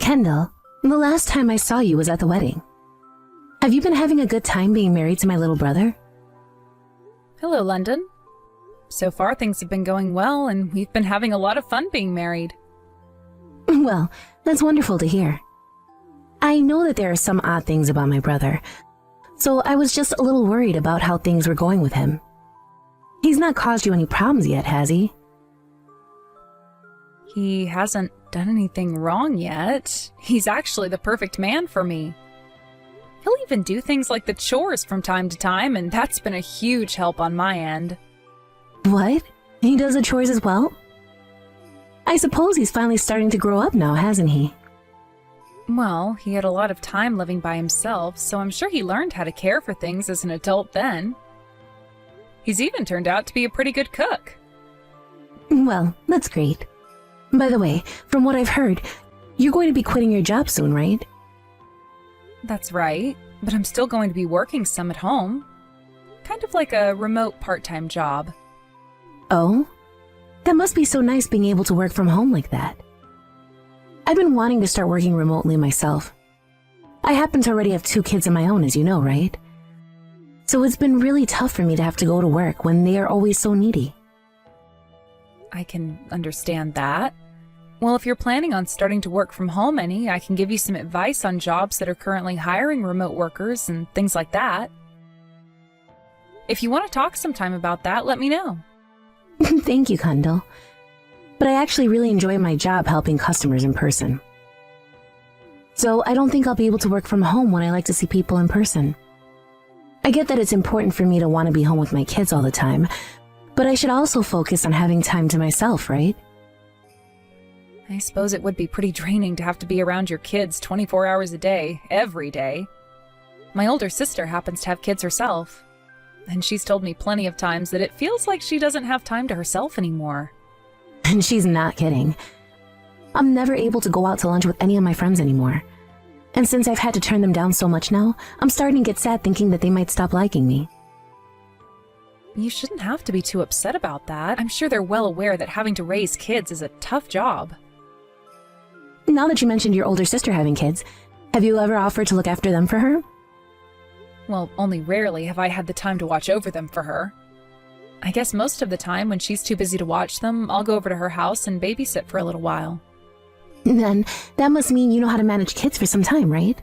Kendall, the last time I saw you was at the wedding. Have you been having a good time being married to my little brother? Hello, London. So far, things have been going well, and we've been having a lot of fun being married. Well, that's wonderful to hear. I know that there are some odd things about my brother, so I was just a little worried about how things were going with him. He's not caused you any problems yet, has he? He hasn't done anything wrong yet. He's actually the perfect man for me. He'll even do things like the chores from time to time, and that's been a huge help on my end. What? He does the chores as well? I suppose he's finally starting to grow up now, hasn't he? Well, he had a lot of time living by himself, so I'm sure he learned how to care for things as an adult then. He's even turned out to be a pretty good cook. Well, that's great. By the way, from what I've heard, you're going to be quitting your job soon, right? That's right, but I'm still going to be working some at home. Kind of like a remote part-time job. Oh? That must be so nice being able to work from home like that. I've been wanting to start working remotely myself. I happen to already have 2 kids of my own, as you know, right? So it's been really tough for me to have to go to work when they are always so needy. I can understand that. Well, if you're planning on starting to work from home any, I can give you some advice on jobs that are currently hiring remote workers and things like that. If you want to talk sometime about that, let me know. Thank you, Kendall. But I actually really enjoy my job helping customers in person. So I don't think I'll be able to work from home when I like to see people in person. I get that it's important for me to want to be home with my kids all the time, but I should also focus on having time to myself, right? I suppose it would be pretty draining to have to be around your kids 24 hours a day, every day. My older sister happens to have kids herself, and she's told me plenty of times that it feels like she doesn't have time to herself anymore. And she's not kidding. I'm never able to go out to lunch with any of my friends anymore. And since I've had to turn them down so much now, I'm starting to get sad thinking that they might stop liking me. You shouldn't have to be too upset about that. I'm sure they're well aware that having to raise kids is a tough job. Now that you mentioned your older sister having kids, have you ever offered to look after them for her? Well, only rarely have I had the time to watch over them for her. I guess most of the time, when she's too busy to watch them, I'll go over to her house and babysit for a little while. Then, that must mean you know how to manage kids for some time, right?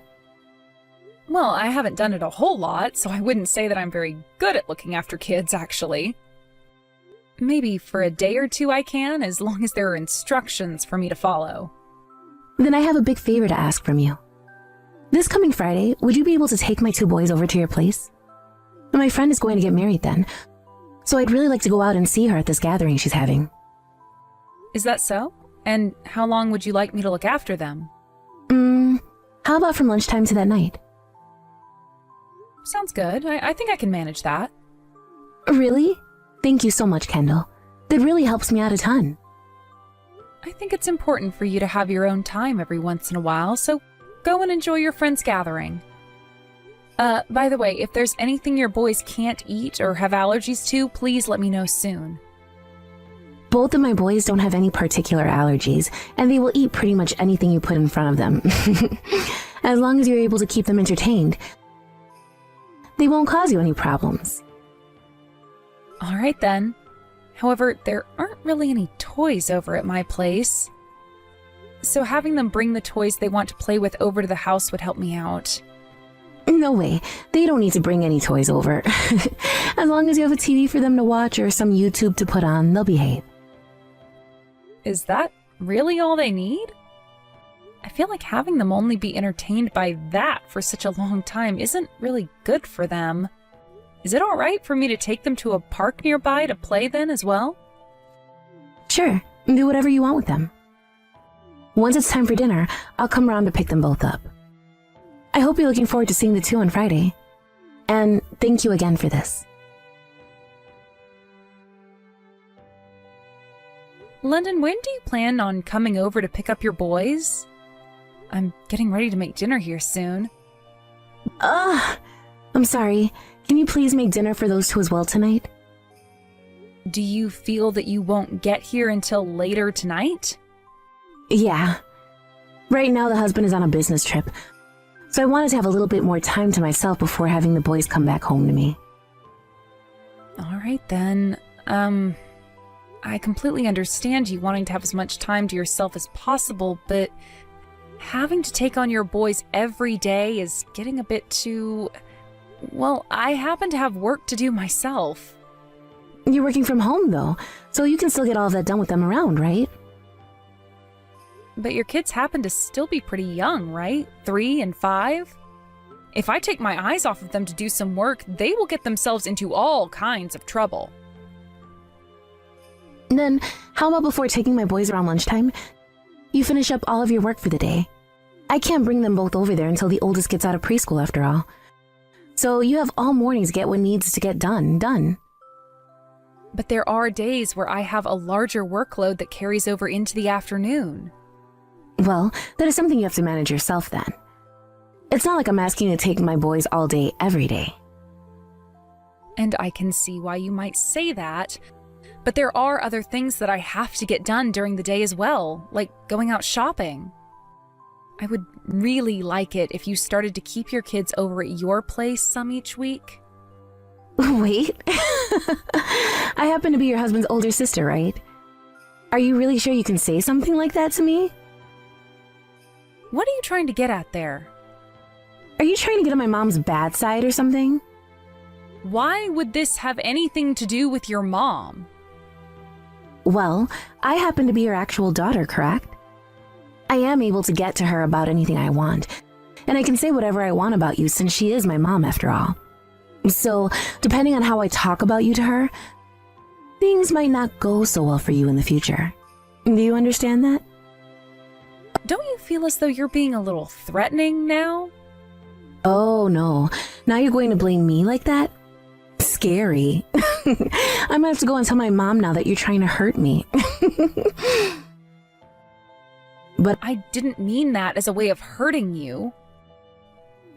Well, I haven't done it a whole lot, so I wouldn't say that I'm very good at looking after kids, actually. Maybe for a day or two I can, as long as there are instructions for me to follow. Then I have a big favor to ask from you. This coming Friday, would you be able to take my 2 boys over to your place? My friend is going to get married then, so I'd really like to go out and see her at this gathering she's having. Is that so? And how long would you like me to look after them? How about from lunchtime to that night? Sounds good. I think I can manage that. Really? Thank you so much, Kendall. That really helps me out a ton. I think it's important for you to have your own time every once in a while, so go and enjoy your friend's gathering. By the way, if there's anything your boys can't eat or have allergies to, please let me know soon. Both of my boys don't have any particular allergies, and they will eat pretty much anything you put in front of them. As long as you're able to keep them entertained, they won't cause you any problems. All right then. However, there aren't really any toys over at my place. So having them bring the toys they want to play with over to the house would help me out. No way. They don't need to bring any toys over. As long as you have a TV for them to watch or some YouTube to put on, they'll behave. Is that really all they need? I feel like having them only be entertained by that for such a long time isn't really good for them. Is it all right for me to take them to a park nearby to play then as well? Sure. Do whatever you want with them. Once it's time for dinner, I'll come around to pick them both up. I hope you're looking forward to seeing the 2 on Friday. And thank you again for this. London, when do you plan on coming over to pick up your boys? I'm getting ready to make dinner here soon. I'm sorry. Can you please make dinner for those 2 as well tonight? Do you feel that you won't get here until later tonight? Yeah. Right now, the husband is on a business trip, so I wanted to have a little bit more time to myself before having the boys come back home to me. All right, then. I completely understand you wanting to have as much time to yourself as possible, but having to take on your boys every day is getting a bit too... Well, I happen to have work to do myself. You're working from home, though, so you can still get all of that done with them around, right? But your kids happen to still be pretty young, right? 3 and 5? If I take my eyes off of them to do some work, they will get themselves into all kinds of trouble. Then, how about before taking my boys around lunchtime, you finish up all of your work for the day? I can't bring them both over there until the oldest gets out of preschool, after all. So you have all morning to get what needs to get done. But there are days where I have a larger workload that carries over into the afternoon. Well, that is something you have to manage yourself then. It's not like I'm asking you to take my boys all day, every day. And I can see why you might say that, but there are other things that I have to get done during the day as well, like going out shopping. I would really like it if you started to keep your kids over at your place some each week. Wait. I happen to be your husband's older sister, right? Are you really sure you can say something like that to me? What are you trying to get at there? Are you trying to get on my mom's bad side or something? Why would this have anything to do with your mom? Well, I happen to be your actual daughter, correct? I am able to get to her about anything I want, and I can say whatever I want about you since she is my mom after all. So, depending on how I talk about you to her, things might not go so well for you in the future. Do you understand that? Don't you feel as though you're being a little threatening now? Oh no, now you're going to blame me like that? Scary. I might have to go and tell my mom now that you're trying to hurt me. But I didn't mean that as a way of hurting you.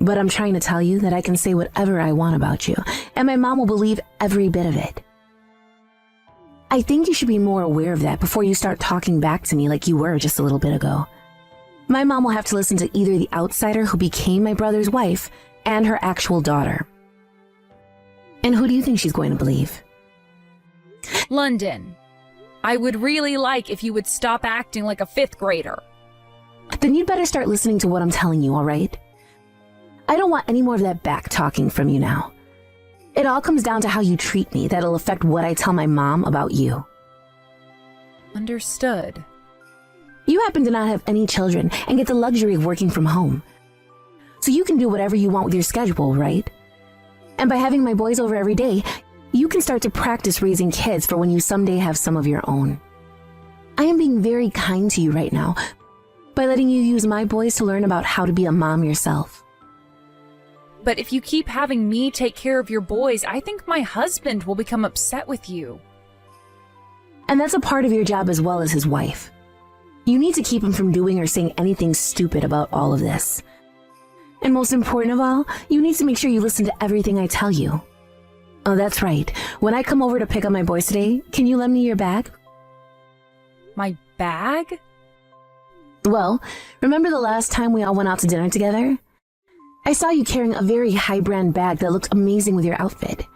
But I'm trying to tell you that I can say whatever I want about you, and my mom will believe every bit of it. I think you should be more aware of that before you start talking back to me like you were just a little bit ago. My mom will have to listen to either the outsider who became my brother's wife and her actual daughter. And who do you think she's going to believe? London, I would really like if you would stop acting like a 5th grader. Then you'd better start listening to what I'm telling you, all right? I don't want any more of that back talking from you now. It all comes down to how you treat me that'll affect what I tell my mom about you. Understood. You happen to not have any children and get the luxury of working from home. So you can do whatever you want with your schedule, right? And by having my boys over every day, you can start to practice raising kids for when you someday have some of your own. I am being very kind to you right now by letting you use my boys to learn about how to be a mom yourself. But if you keep having me take care of your boys, I think my husband will become upset with you. And that's a part of your job as well as his wife. You need to keep him from doing or saying anything stupid about all of this. And most important of all, you need to make sure you listen to everything I tell you. Oh, that's right. When I come over to pick up my boys today, can you lend me your bag? My bag? Well, remember the last time we all went out to dinner together? I saw you carrying a very high-brand bag that looked amazing with your outfit.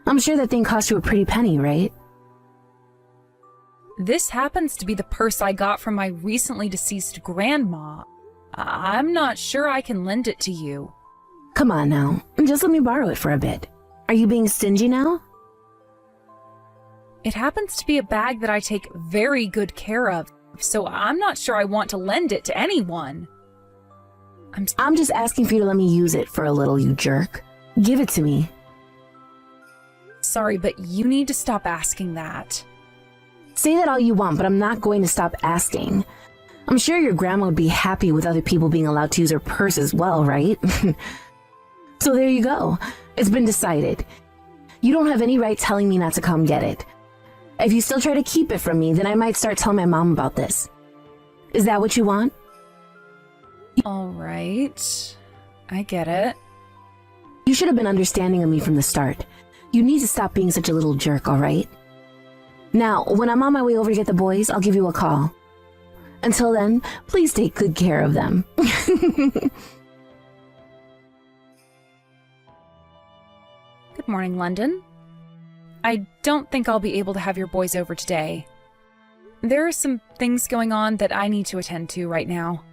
I'm sure that thing cost you a pretty penny, right? This happens to be the purse I got from my recently deceased grandma. I'm not sure I can lend it to you. Come on now, just let me borrow it for a bit. Are you being stingy now? It happens to be a bag that I take very good care of, so I'm not sure I want to lend it to anyone. I'm just asking for you to let me use it for a little, you jerk. Give it to me. Sorry, but you need to stop asking that. Say that all you want, but I'm not going to stop asking. I'm sure your grandma would be happy with other people being allowed to use her purse as well, right? So there you go. It's been decided. You don't have any right telling me not to come get it. If you still try to keep it from me, then I might start telling my mom about this. Is that what you want? All right. I get it. You should have been understanding of me from the start. You need to stop being such a little jerk, all right? Now, when I'm on my way over to get the boys, I'll give you a call. Until then, please take good care of them. Good morning, London. I don't think I'll be able to have your boys over today. There are some things going on that I need to attend to right now.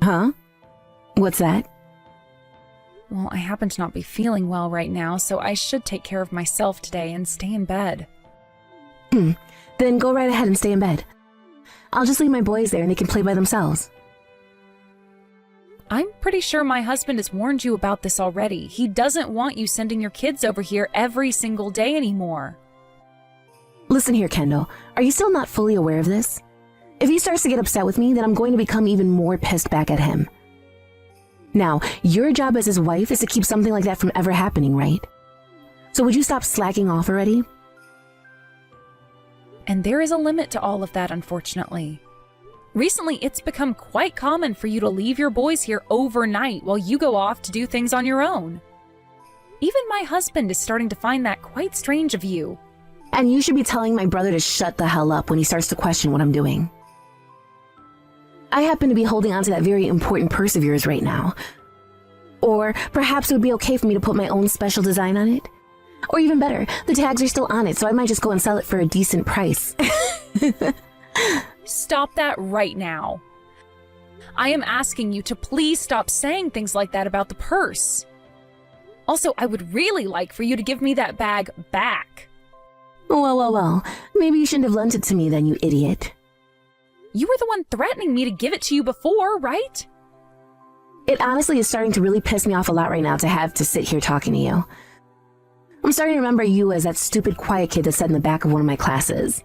Huh? What's that? Well, I happen to not be feeling well right now, so I should take care of myself today and stay in bed. Then go right ahead and stay in bed. I'll just leave my boys there and they can play by themselves. I'm pretty sure my husband has warned you about this already. He doesn't want you sending your kids over here every single day anymore. Listen here, Kendall. Are you still not fully aware of this? If he starts to get upset with me, then I'm going to become even more pissed back at him. Now, your job as his wife is to keep something like that from ever happening, right? So would you stop slacking off already? And there is a limit to all of that, unfortunately. Recently, it's become quite common for you to leave your boys here overnight while you go off to do things on your own. Even my husband is starting to find that quite strange of you. And you should be telling my brother to shut the hell up when he starts to question what I'm doing. I happen to be holding on to that very important purse of yours right now. Or perhaps it would be okay for me to put my own special design on it. Or even better, the tags are still on it, so I might just go and sell it for a decent price. Stop that right now. I am asking you to please stop saying things like that about the purse. Also, I would really like for you to give me that bag back. Well. Maybe you shouldn't have lent it to me then, you idiot. You were the one threatening me to give it to you before, right? It honestly is starting to really piss me off a lot right now to have to sit here talking to you. I'm starting to remember you as that stupid quiet kid that sat in the back of one of my classes.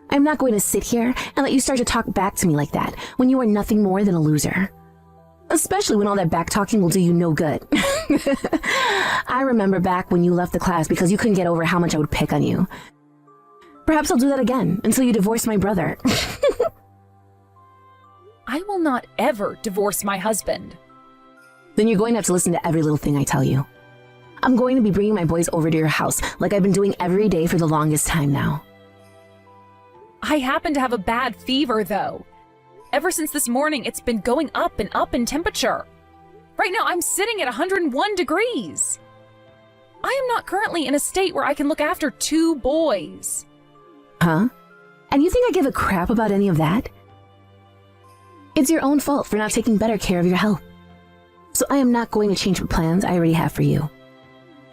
I'm not going to sit here and let you start to talk back to me like that when you are nothing more than a loser. Especially when all that back talking will do you no good. I remember back when you left the class because you couldn't get over how much I would pick on you. Perhaps I'll do that again until you divorce my brother. I will not ever divorce my husband. Then you're going to have to listen to every little thing I tell you. I'm going to be bringing my boys over to your house like I've been doing every day for the longest time now. I happen to have a bad fever, though. Ever since this morning, it's been going up and up in temperature. Right now, I'm sitting at 101 degrees. I am not currently in a state where I can look after 2 boys. Huh? And you think I give a crap about any of that? It's your own fault for not taking better care of your health. So I am not going to change the plans I already have for you.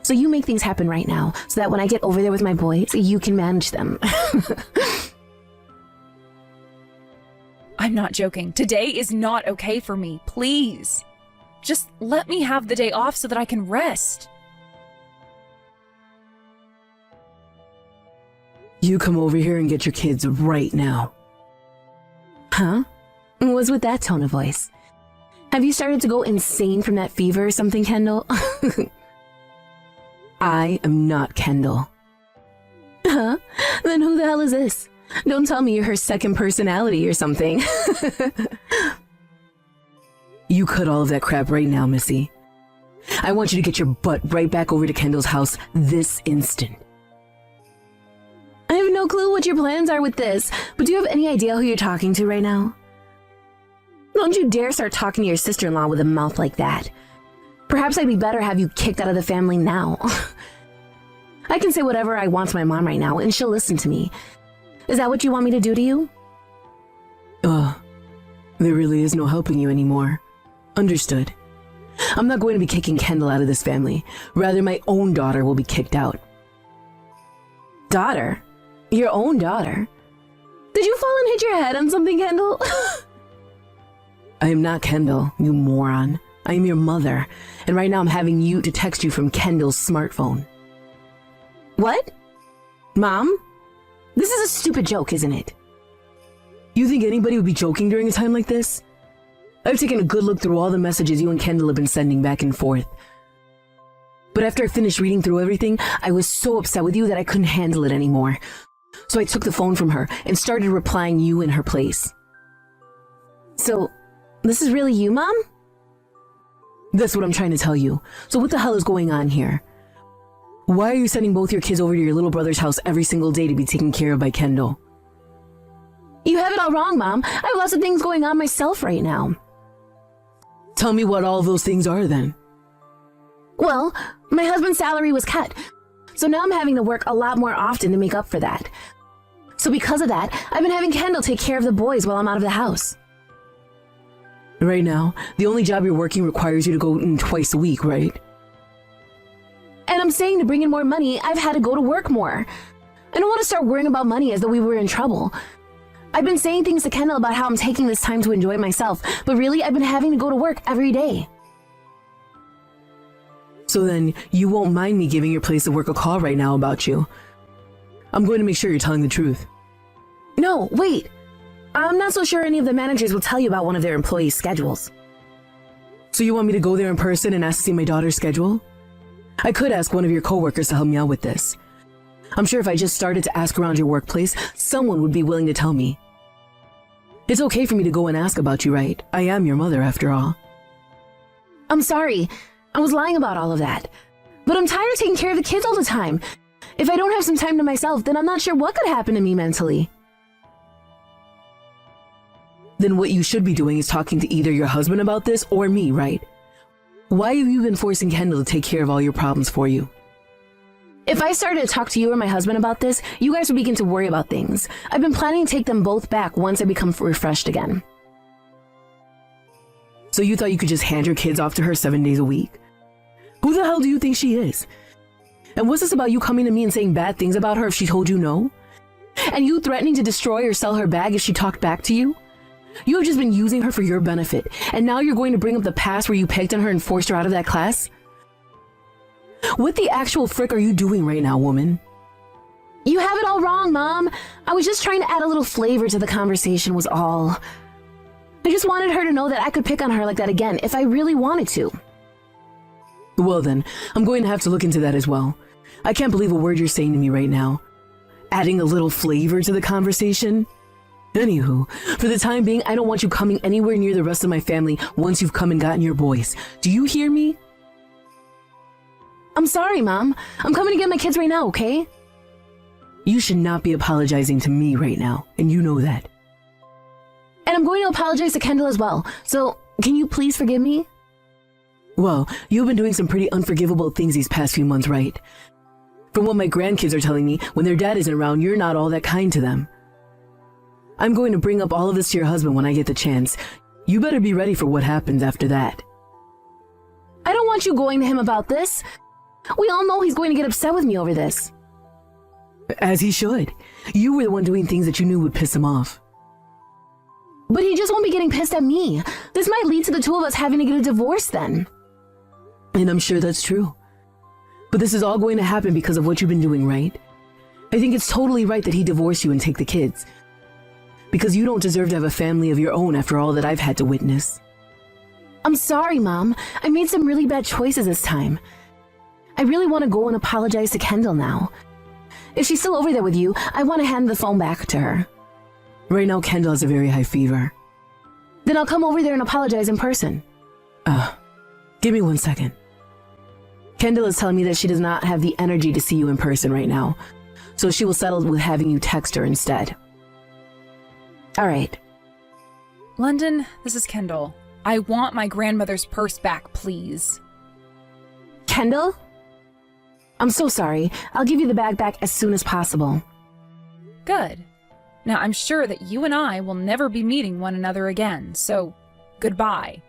So you make things happen right now so that when I get over there with my boys, you can manage them. I'm not joking. Today is not okay for me. Please. Just let me have the day off so that I can rest. You come over here and get your kids right now. Huh? What's with that tone of voice? Have you started to go insane from that fever or something, Kendall? I am not Kendall. Huh? Then who the hell is this? Don't tell me you're her second personality or something. You cut all of that crap right now, Missy. I want you to get your butt right back over to Kendall's house this instant. I have no clue what your plans are with this, but do you have any idea who you're talking to right now? Don't you dare start talking to your sister-in-law with a mouth like that. Perhaps I'd be better have you kicked out of the family now. I can say whatever I want to my mom right now, and she'll listen to me. Is that what you want me to do to you? There really is no helping you anymore. Understood. I'm not going to be kicking Kendall out of this family. Rather, my own daughter will be kicked out. Daughter? Your own daughter? Did you fall and hit your head on something, Kendall? I am not Kendall, you moron. I am your mother, and right now I'm having you to text you from Kendall's smartphone. What? Mom? This is a stupid joke, isn't it? You think anybody would be joking during a time like this? I've taken a good look through all the messages you and Kendall have been sending back and forth. But after I finished reading through everything, I was so upset with you that I couldn't handle it anymore. So I took the phone from her and started replying you in her place. So, this is really you, Mom? That's what I'm trying to tell you. So what the hell is going on here? Why are you sending both your kids over to your little brother's house every single day to be taken care of by Kendall? You have it all wrong, Mom. I have lots of things going on myself right now. Tell me what all those things are then. Well, my husband's salary was cut, so now I'm having to work a lot more often to make up for that. So because of that, I've been having Kendall take care of the boys while I'm out of the house. Right now, the only job you're working requires you to go in twice a week, right? And I'm saying to bring in more money, I've had to go to work more. I don't want to start worrying about money as though we were in trouble. I've been saying things to Kendall about how I'm taking this time to enjoy myself, but really I've been having to go to work every day. So then, you won't mind me giving your place of work a call right now about you. I'm going to make sure you're telling the truth. No, wait. I'm not so sure any of the managers will tell you about one of their employees' schedules. So you want me to go there in person and ask to see my daughter's schedule? I could ask one of your coworkers to help me out with this. I'm sure if I just started to ask around your workplace, someone would be willing to tell me. It's okay for me to go and ask about you, right? I am your mother, after all. I'm sorry. I was lying about all of that. But I'm tired of taking care of the kids all the time. If I don't have some time to myself, then I'm not sure what could happen to me mentally. Then what you should be doing is talking to either your husband about this or me, right? Why have you been forcing Kendall to take care of all your problems for you? If I started to talk to you or my husband about this, you guys would begin to worry about things. I've been planning to take them both back once I become refreshed again. So you thought you could just hand your kids off to her 7 days a week? Who the hell do you think she is? And what's this about you coming to me and saying bad things about her if she told you no? And you threatening to destroy or sell her bag if she talked back to you? You have just been using her for your benefit, and now you're going to bring up the past where you pegged on her and forced her out of that class? What the actual frick are you doing right now, woman? You have it all wrong, Mom. I was just trying to add a little flavor to the conversation was all. I just wanted her to know that I could pick on her like that again if I really wanted to. Well then, I'm going to have to look into that as well. I can't believe a word you're saying to me right now. Adding a little flavor to the conversation? Anywho, for the time being, I don't want you coming anywhere near the rest of my family once you've come and gotten your boys. Do you hear me? I'm sorry, Mom. I'm coming to get my kids right now, okay? You should not be apologizing to me right now, and you know that. And I'm going to apologize to Kendall as well, so can you please forgive me? Well, you've been doing some pretty unforgivable things these past few months, right? From what my grandkids are telling me, when their dad isn't around, you're not all that kind to them. I'm going to bring up all of this to your husband when I get the chance. You better be ready for what happens after that. I don't want you going to him about this. We all know he's going to get upset with me over this. As he should. You were the one doing things that you knew would piss him off. But he just won't be getting pissed at me. This might lead to the two of us having to get a divorce then. And I'm sure that's true. But this is all going to happen because of what you've been doing, right? I think it's totally right that he divorce you and take the kids. Because you don't deserve to have a family of your own after all that I've had to witness. I'm sorry, Mom. I made some really bad choices this time. I really want to go and apologize to Kendall now. If she's still over there with you, I want to hand the phone back to her. Right now, Kendall has a very high fever. Then I'll come over there and apologize in person. Give me 1 second. Kendall is telling me that she does not have the energy to see you in person right now, so she will settle with having you text her instead. All right. London, this is Kendall. I want my grandmother's purse back, please. Kendall? I'm so sorry. I'll give you the bag back as soon as possible. Good. Now, I'm sure that you and I will never be meeting one another again, so goodbye.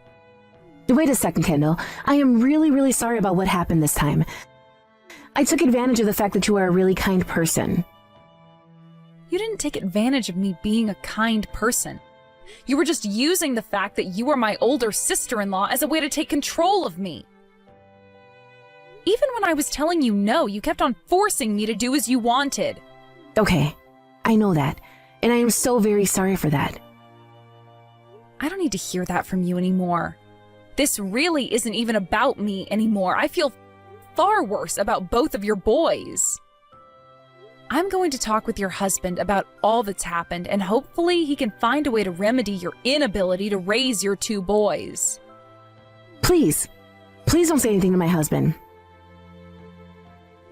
Wait a second, Kendall. I am really sorry about what happened this time. I took advantage of the fact that you are a really kind person. You didn't take advantage of me being a kind person. You were just using the fact that you were my older sister-in-law as a way to take control of me. Even when I was telling you no, you kept on forcing me to do as you wanted. Okay, I know that, and I am so very sorry for that. I don't need to hear that from you anymore. This really isn't even about me anymore. I feel far worse about both of your boys. I'm going to talk with your husband about all that's happened, and hopefully he can find a way to remedy your inability to raise your two boys. Please don't say anything to my husband.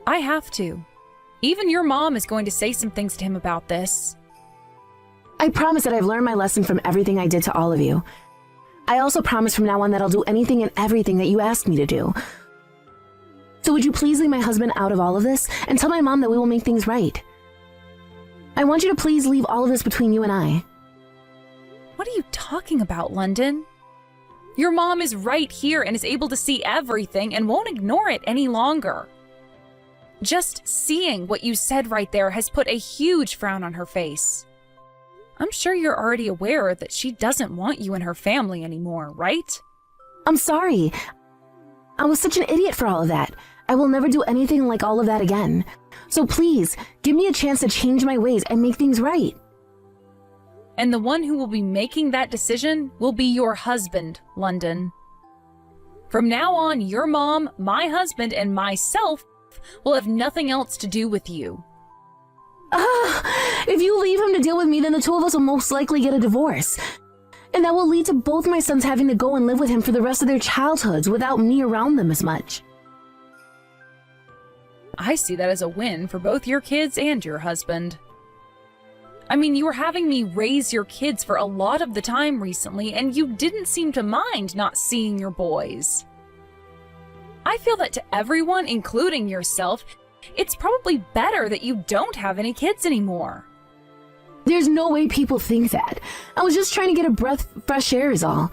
I have to. Even your mom is going to say some things to him about this. I promise that I've learned my lesson from everything I did to all of you. I also promise from now on that I'll do anything and everything that you ask me to do. So would you please leave my husband out of all of this and tell my mom that we will make things right? I want you to please leave all of this between you and I. What are you talking about, London? Your mom is right here and is able to see everything and won't ignore it any longer. Just seeing what you said right there has put a huge frown on her face. I'm sure you're already aware that she doesn't want you in her family anymore, right? I'm sorry. I was such an idiot for all of that. I will never do anything like all of that again. So please, give me a chance to change my ways and make things right. And the one who will be making that decision will be your husband, London. From now on, your mom, my husband, and myself will have nothing else to do with you. If you leave him to deal with me, then the two of us will most likely get a divorce. And that will lead to both my sons having to go and live with him for the rest of their childhoods without me around them as much. I see that as a win for both your kids and your husband. I mean, you were having me raise your kids for a lot of the time recently, and you didn't seem to mind not seeing your boys. I feel that to everyone, including yourself, it's probably better that you don't have any kids anymore. There's no way people think that. I was just trying to get a breath of fresh air is all.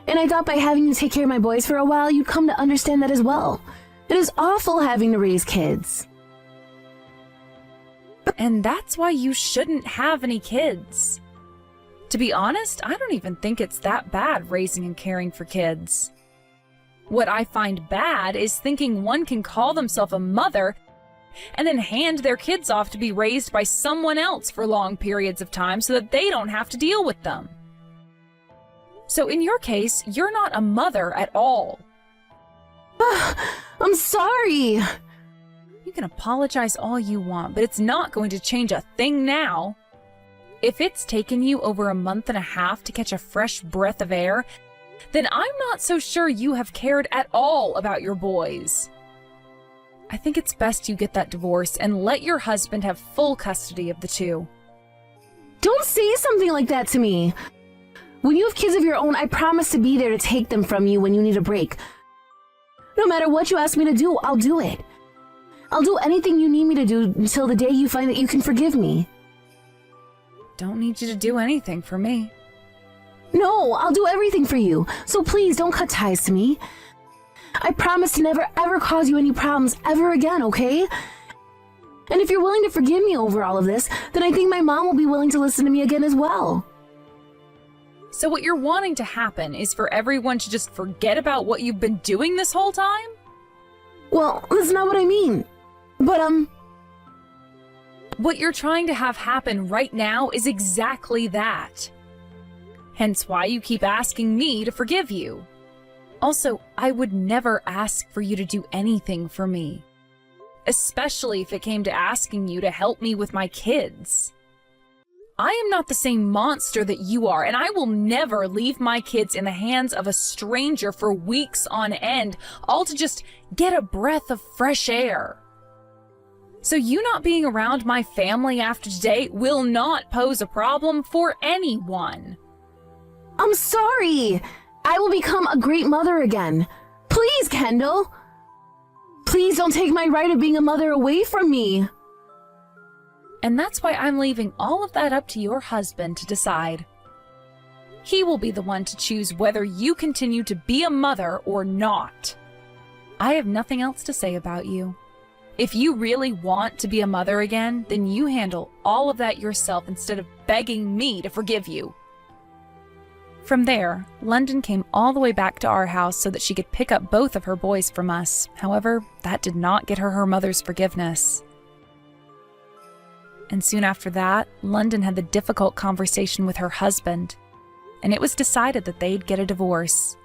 And I thought by having you take care of my boys for a while, you'd come to understand that as well. It is awful having to raise kids. And that's why you shouldn't have any kids. To be honest, I don't even think it's that bad raising and caring for kids. What I find bad is thinking one can call themselves a mother and then hand their kids off to be raised by someone else for long periods of time so that they don't have to deal with them. So in your case, you're not a mother at all. I'm sorry. You can apologize all you want, but it's not going to change a thing now. If it's taken you over a month and a half to catch a fresh breath of air, then I'm not so sure you have cared at all about your boys. I think it's best you get that divorce and let your husband have full custody of the two. Don't say something like that to me. When you have kids of your own, I promise to be there to take them from you when you need a break. No matter what you ask me to do, I'll do it. I'll do anything you need me to do until the day you find that you can forgive me. Don't need you to do anything for me. No, I'll do everything for you. So please don't cut ties to me. I promise to never ever cause you any problems ever again, okay? And if you're willing to forgive me over all of this, then I think my mom will be willing to listen to me again as well. So what you're wanting to happen is for everyone to just forget about what you've been doing this whole time? Well, that's not what I mean. But, What you're trying to have happen right now is exactly that. Hence why you keep asking me to forgive you. Also, I would never ask for you to do anything for me. Especially if it came to asking you to help me with my kids. I am not the same monster that you are, and I will never leave my kids in the hands of a stranger for weeks on end, all to just get a breath of fresh air. So you not being around my family after today will not pose a problem for anyone. I'm sorry. I will become a great mother again. Please, Kendall. Please don't take my right of being a mother away from me. And that's why I'm leaving all of that up to your husband to decide. He will be the one to choose whether you continue to be a mother or not. I have nothing else to say about you. If you really want to be a mother again, then you handle all of that yourself instead of begging me to forgive you. From there, London came all the way back to our house so that she could pick up both of her boys from us. However, that did not get her mother's forgiveness. And soon after that, London had the difficult conversation with her husband, and it was decided that they'd get a divorce.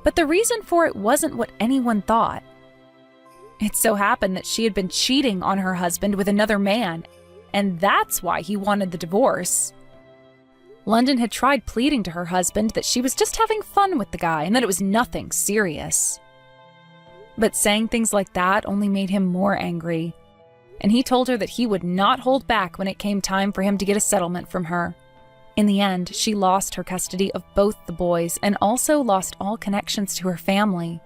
But the reason for it wasn't what anyone thought. It so happened that she had been cheating on her husband with another man, and that's why he wanted the divorce. London had tried pleading to her husband that she was just having fun with the guy and that it was nothing serious. But saying things like that only made him more angry, and he told her that he would not hold back when it came time for him to get a settlement from her. In the end, she lost her custody of both the boys and also lost all connections to her family.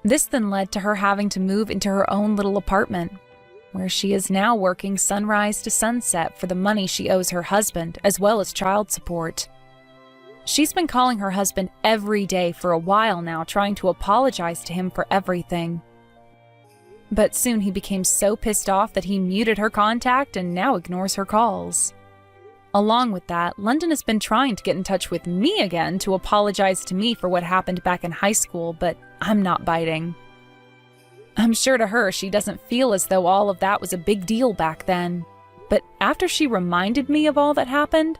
This then led to her having to move into her own little apartment, where she is now working sunrise to sunset for the money she owes her husband, as well as child support. She's been calling her husband every day for a while now, trying to apologize to him for everything. But soon he became so pissed off that he muted her contact and now ignores her calls. Along with that, London has been trying to get in touch with me again to apologize to me for what happened back in high school, but I'm not biting. I'm sure to her she doesn't feel as though all of that was a big deal back then. But after she reminded me of all that happened,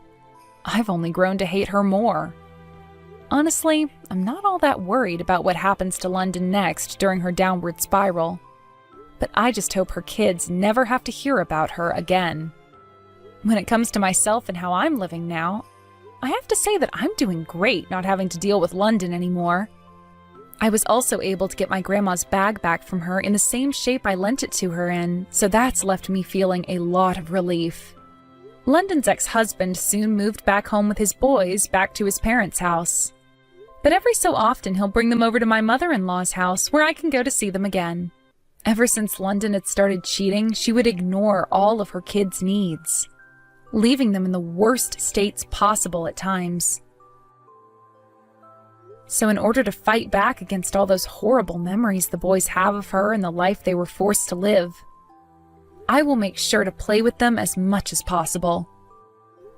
I've only grown to hate her more. Honestly, I'm not all that worried about what happens to London next during her downward spiral. But I just hope her kids never have to hear about her again. When it comes to myself and how I'm living now, I have to say that I'm doing great not having to deal with London anymore. I was also able to get my grandma's bag back from her in the same shape I lent it to her in, so that's left me feeling a lot of relief. London's ex-husband soon moved back home with his boys back to his parents' house. But every so often he'll bring them over to my mother-in-law's house where I can go to see them again. Ever since London had started cheating, she would ignore all of her kids' needs, leaving them in the worst states possible at times. So in order to fight back against all those horrible memories the boys have of her and the life they were forced to live, I will make sure to play with them as much as possible.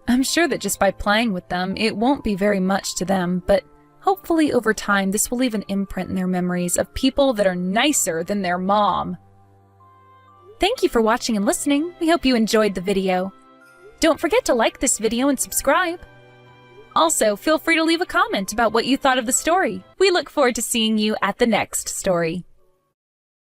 I'm sure that just by playing with them, it won't be very much to them, but hopefully over time this will leave an imprint in their memories of people that are nicer than their mom. Thank you for watching and listening. We hope you enjoyed the video. Don't forget to like this video and subscribe. Also, feel free to leave a comment about what you thought of the story. We look forward to seeing you at the next story.